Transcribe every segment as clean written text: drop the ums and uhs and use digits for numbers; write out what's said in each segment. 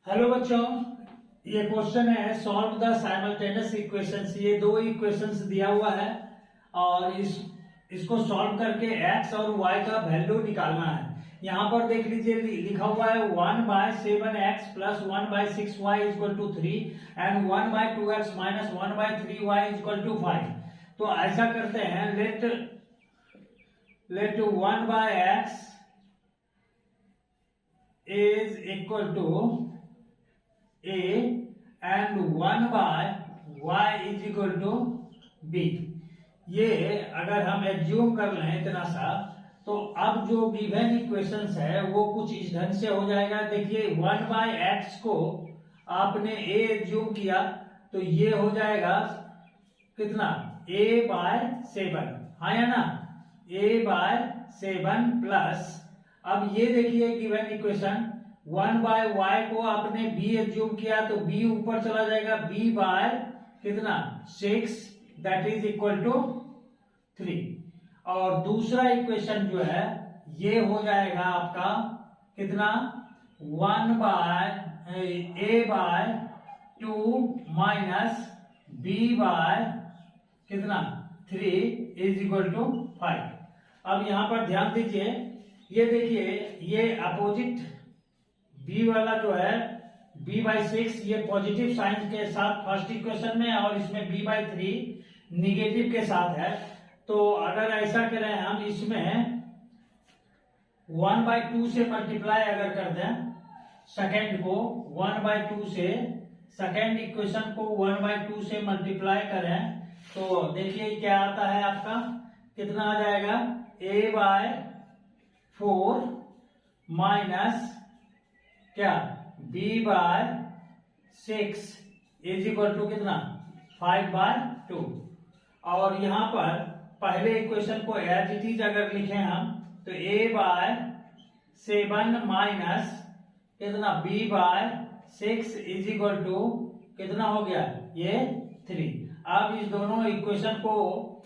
Hello बच्चों, ये question है सॉल्व द साइमल्टेनियस इक्वेशंस। ये दो इक्वेशंस दिया हुआ है और इसको सॉल्व करके x और y का वैल्यू निकालना है। यहाँ पर देख लीजिए लिखा हुआ है 1/7x plus 1/6y equal to 3 and 1/2x minus 1/3y equal to 5। तो ऐसा करते हैं, let 1/x is equal to a and 1/y is equal to b। ये अगर हम एज्यूम कर लें इतना सा, तो अब जो गिवन इक्वेशंस है वो कुछ इस ढंग से हो जाएगा। देखिए 1/x को आपने a एज्यूम किया तो ये हो जाएगा कितना, a/7, हाँ या ना, a/7 प्लस, अब ये देखिए गिवन इक्वेशन 1/y को आपने b एज्यूम किया तो b ऊपर चला जाएगा, b/कितना 6 दैट इज इक्वल टू 3। और दूसरा इक्वेशन जो है ये हो जाएगा आपका कितना, 1/a/2 माइनस b/कितना 3 इज इक्वल टू 5। अब यहां पर ध्यान दीजिए, ये देखिए ये अपोजिट b वाला जो है b/6 ये पॉजिटिव साइन के साथ फर्स्ट इक्वेशन में और इसमें b/3 निगेटिव के साथ है। तो अगर ऐसा करें हम, इसमें 1/2 से मल्टीप्लाई अगर कर दें सेकेंड को 1/2 से, सेकेंड इक्वेशन को 1/2 से मल्टीप्लाई करें तो देखिए क्या आता है आपका, कितना आ जाएगा, a/4 माइनस क्या b/6 इज इक्वल टू कितना 5/2। और यहां पर पहले इक्वेशन को एज इट इज अगर लिखें हम तो a/7 माइनस कितना b/6 इज इक्वल टू कितना हो गया, ये 3। अब इस दोनों इक्वेशन को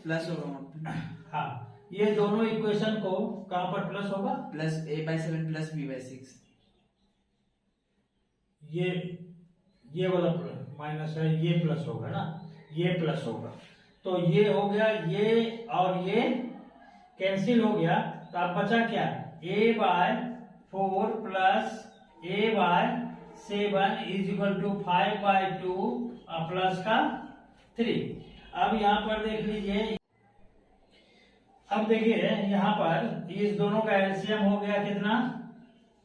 प्लस होगा, हाँ, ये दोनों इक्वेशन को कहां पर प्लस होगा, प्लस a/7 प्लस b/6। ये वाला माइनस है, ये प्लस होगा ना, ये प्लस होगा। तो ये हो गया, ये और ये कैंसिल हो गया, तो अब बचा क्या, a/4 plus a/7 is equal to 5/2 plus का 3। अब यहां पर देख लीजिए, अब देखिए यहां पर इस दोनों का एलसीएम हो गया कितना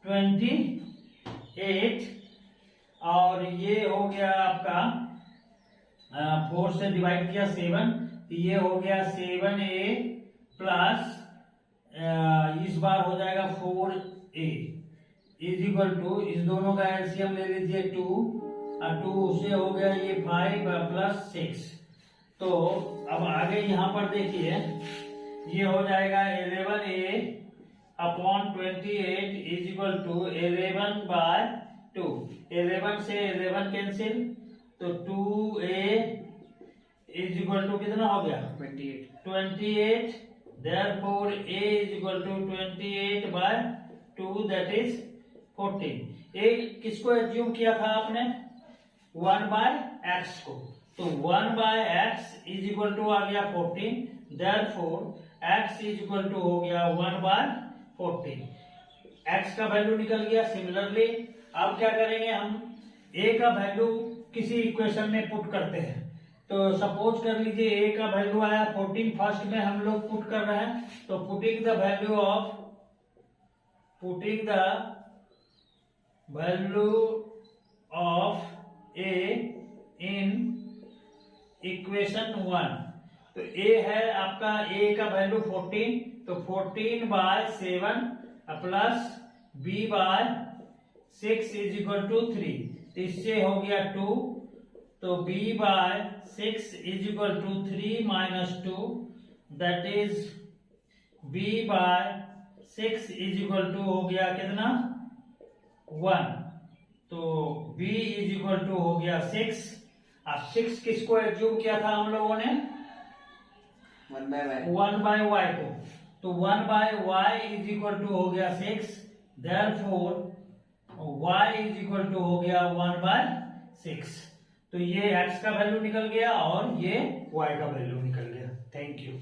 28 और ये हो गया आपका 4 से डिवाइड किया 7, तो ये हो गया 7a प्लस इस बार हो जाएगा 4a इज इक्वल टू, इस दोनों का एलसीएम ले लीजिए 2 और 2 से हो गया ये 5 प्लस 6। तो अब आगे यहां पर देखिए ये हो जाएगा 11a/28 इज इक्वल टू 11/2। 11 से 11 कैंसिल, तो 2a इज इक्वल टू कितना हो गया 28। Therefore a is equal to 28/2 that is 14। a किसको एज्यूम किया था आपने, 1/x को, तो 1/x इज इक्वल टू आ गया 14। Therefore x is equal to हो गया 1/14। x का वैल्यू निकल गया। सिमिलरली अब क्या करेंगे, हम a का वैल्यू किसी इक्वेशन में पुट करते हैं। तो सपोज कर लीजिए a का वैल्यू आया 14, फर्स्ट में हम लोग पुट कर रहे हैं, तो putting the value of a in equation 1। तो a है आपका, a का वैल्यू 14, तो 14/7 plus b/6 is equal to 3, तो इससे हो गया 2, तो b/6 is equal to 3 minus 2 that is b/6 is equal to हो गया कितना 1, तो b इज इक्वल टू हो गया 6। अब 6 किसको एज्यूम किया था हम लोगों ने, 1/y को, तो 1/y इज इक्वल टू हो गया 6। Therefore y is equal to हो गया 1/6। तो ये x का वैल्यू निकल गया और ये y का वैल्यू निकल गया। Thank you.